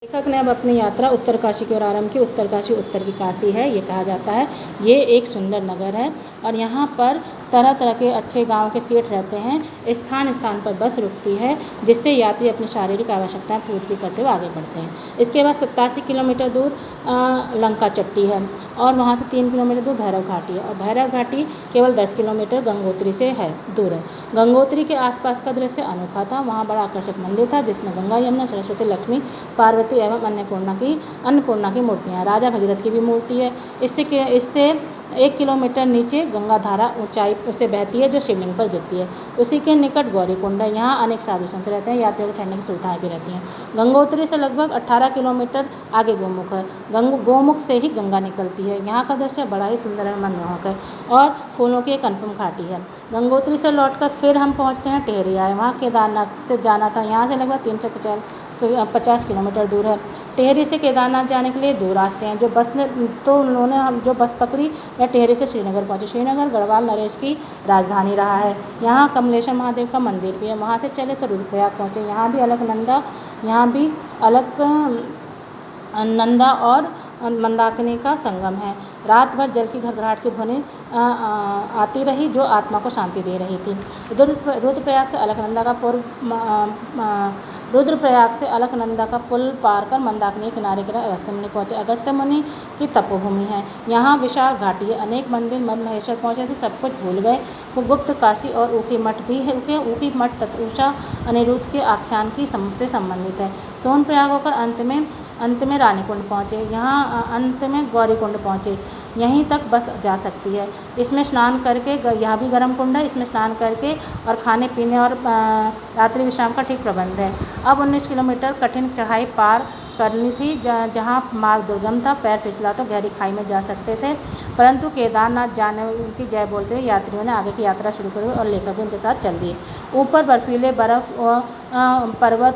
लेखक ने अब अपनी यात्रा उत्तरकाशी की ओर आरंभ की। उत्तरकाशी उत्तर की काशी है, ये कहा जाता है। ये एक सुंदर नगर है और यहाँ पर तरह तरह के अच्छे गांव के सेठ रहते हैं। स्थान स्थान पर बस रुकती है, जिससे यात्री अपनी शारीरिक आवश्यकताएं पूर्ति करते हुए आगे बढ़ते हैं। इसके बाद 87 किलोमीटर दूर लंका चट्टी है और वहाँ से 3 किलोमीटर दूर भैरव घाटी है और भैरव घाटी केवल 10 किलोमीटर गंगोत्री से दूर है। गंगोत्री के आसपास का दृश्य अनोखा था। वहाँ बड़ा आकर्षक मंदिर था, जिसमें गंगा, यमुना, सरस्वती, लक्ष्मी, पार्वती एवं अन्नपूर्णा की मूर्तियाँ। राजा भगीरथ की भी मूर्ति है। इससे 1 किलोमीटर नीचे गंगा धारा ऊंचाई से बहती है, जो शिवलिंग पर गिरती है। उसी के निकट गौरीकुंड है। यहाँ अनेक साधु संत रहते हैं। यात्रियों को ठहरने की सुविधाएं भी रहती हैं। गंगोत्री से लगभग 18 किलोमीटर आगे गोमुख है। गोमुख से ही गंगा निकलती है। यहाँ का दृश्य बड़ा ही सुंदर और मनमोहक है और फूलों की एक अनुपम घाटी है। गंगोत्री से लौटकर फिर हम पहुँचते हैं टेहरिया। वहाँ केदारनाथ से जाना था। यहाँ से लगभग 350 किलोमीटर दूर है। टेहरी से केदारनाथ जाने के लिए 2 रास्ते हैं। जो बस पकड़ी या टेहरी से श्रीनगर पहुँचे। श्रीनगर गढ़वाल नरेश की राजधानी रहा है। यहाँ कमलेश्वर महादेव का मंदिर भी है। वहाँ से चले तो रुद्रप्रयाग पहुँचे। यहाँ भी अलकनंदा और मंदाकिनी का संगम है। रात भर जल की घड़घड़ाहट की ध्वनि आती रही, जो आत्मा को शांति दे रही थी। रुद्रप्रयाग से अलकनंदा का पुल पार कर मंदाकिनी किनारे अगस्त्य मुनि पहुँचे। अगस्त्य मुनि की तपोभूमि है। यहाँ विशाल घाटी है, अनेक मंदिर, मद महेश्वर पहुँचे थे, सब कुछ भूल गए। वो गुप्त काशी और ऊखी मठ भी है। ऊखी मठ उषा अनिरुद्ध के आख्यान से संबंधित है। सोनप्रयाग होकर अंत में रानीकुंड पहुँचे। यहाँ अंत में गौरीकुंड पहुँचे। यहीं तक बस जा सकती है। इसमें स्नान करके, यहाँ भी गर्म कुंड है, इसमें स्नान करके और खाने पीने और रात्रि विश्राम का ठीक प्रबंध है। अब 19 किलोमीटर कठिन चढ़ाई पार करनी थी, जहाँ मार्ग दुर्गम था। पैर फिसला तो गहरी खाई में जा सकते थे, परंतु केदारनाथ जाने की जय बोलते हुए यात्रियों ने आगे की यात्रा शुरू करी और लेखक भी उनके साथ चल दिए। ऊपर बर्फीले बर्फ पर्वत,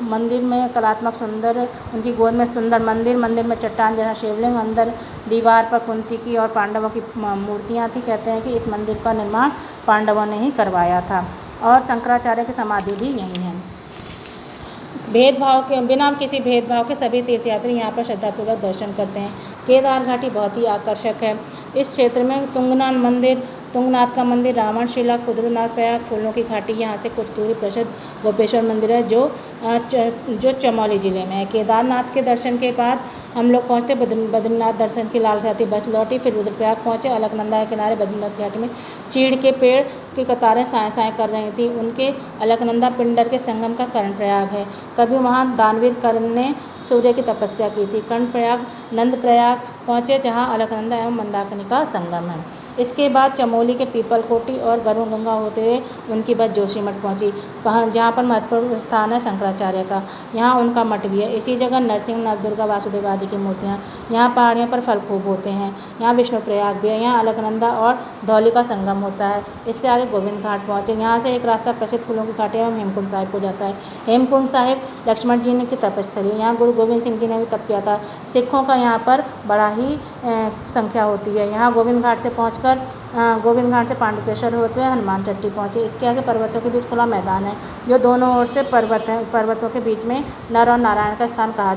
मंदिर में कलात्मक सुंदर, उनकी गोद में सुंदर मंदिर में चट्टान जैसा शिवलिंग, अंदर दीवार पर कुंती की और पांडवों की मूर्तियाँ थी। कहते हैं कि इस मंदिर का निर्माण पांडवों ने ही करवाया था और शंकराचार्य की समाधि भी यहीं है। बिना किसी भेदभाव के सभी तीर्थयात्री यहाँ पर श्रद्धापूर्वक दर्शन करते हैं। केदार घाटी बहुत ही आकर्षक है। इस क्षेत्र में तुंगनाथ का मंदिर, रावणशिला, कुद्रुनाथ प्रयाग, फूलों की घाटी, यहाँ से कुछ दूरी प्रसिद्ध गोपेश्वर मंदिर है, जो चमोली जिले में है। केदारनाथ के दर्शन के बाद हम लोग पहुँचते बद्रीनाथ दर्शन की लालसा थी, बस लौटी। फिर रुद्रप्रयाग पहुँचे। अलकनंदा के किनारे बद्रीनाथ घाटी में चीड़ के पेड़ की कतारें साएँ साएँ कर रही थी। उनके अलकनंदा पिंडर के संगम का कर्णप्रयाग है। कभी वहाँ दानवीर कर्ण ने सूर्य की तपस्या की थी। कर्णप्रयाग नंदप्रयाग पहुँचे, जहाँ अलकनंदा एवं मंदाकिनी का संगम है। इसके बाद चमोली के पीपलकोटी और गरुड़ गंगा होते हुए उनकी बस जोशीमठ पहुंची, जहाँ पर महत्वपूर्ण स्थान है शंकराचार्य का। यहाँ उनका मठ भी है। इसी जगह नरसिंह, नवदुर्गा, वासुदेव आदि की मूर्तियाँ। यहाँ पहाड़ियों पर फल खूब होते हैं। यहाँ विष्णु प्रयाग भी है। यहाँ अलकनंदा और धौली का संगम होता है। इससे आगे गोविंद घाट पहुँचे। यहाँ से एक रास्ता प्रसिद्ध फूलों की घाटी एवं हेमकुंड साहिब को जाता है। हेमकुंड साहिब लक्ष्मण जी ने की तपस्थली, यहाँ गुरु गोविंद सिंह जी ने भी तप किया था। सिखों का यहाँ पर बड़ा ही संख्या होती है। यहाँ गोविंद घाट से पांडुकेश्वर होते हुए हनुमान चट्टी पहुँचे। इसके आगे पर्वतों के बीच खुला मैदान है, जो दोनों ओर से पर्वतों के बीच में नर और नारायण का स्थान कहा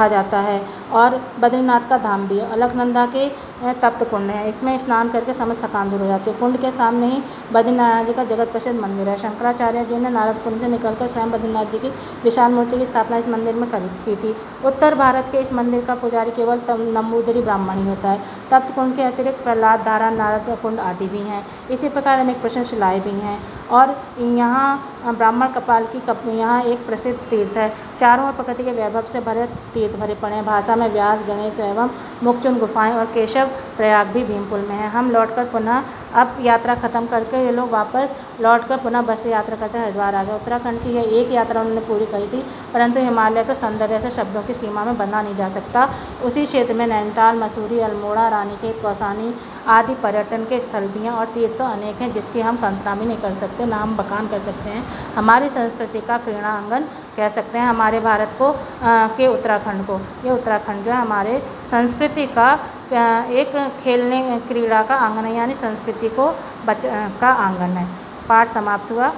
जाता है और बद्रीनाथ का धाम भी है। अलकनंदा के तप्त कुंड है। इसमें स्नान करके समस्त थकान दूर हो जाती है। कुंड के सामने ही बद्रीनारायण जी का जगत प्रसिद्ध मंदिर है। शंकराचार्य जी ने नारद कुंड से निकलकर स्वयं बद्रीनाथ जी की विशाल मूर्ति की स्थापना इस मंदिर में की थी। उत्तर भारत के इस मंदिर का पुजारी केवल नंबूदरी ब्राह्मण ही होता है। तप्त कुंड के अतिरिक्त प्रहलाद धारा, नारद कुंड आदि भी हैं। इसी प्रकार अनेक प्रसिद्ध शिलाएँ भी हैं और यहाँ ब्राह्मण कपाल की यहाँ एक प्रसिद्ध तीर्थ है। चारों ओर प्रकृति के वैभव से भरे तीर्थ भरे पड़े हैं। भाषा में व्यास, गणेश एवं मुक्चुंद गुफाएं और केशव प्रयाग भी भीमपुल में है। हम लौटकर पुनः अब यात्रा खत्म करके ये लोग वापस लौटकर पुनः बस से यात्रा करते हरिद्वार आ गए। उत्तराखंड की यह एक यात्रा उन्होंने पूरी करी थी, परंतु हिमालय तो सौंदर्य से शब्दों की सीमा में बंधा नहीं जा सकता। उसी क्षेत्र में नैनीताल, मसूरी, अल्मोड़ा, रानीखेत, कौसानी आदि पर्यटन के स्थल भी हैं और तीर्थ तो अनेक हैं, जिसकी हम कल्पना भी नहीं कर सकते, ना हम बखान कर सकते हैं। हमारी संस्कृति का क्रीड़ांगन कह सकते हैं हमारे भारत को के उत्तराखंड को। ये उत्तराखंड जो है हमारे संस्कृति का एक खेलने क्रीड़ा का आंगन है, यानी संस्कृति का आंगन है। पाठ समाप्त हुआ।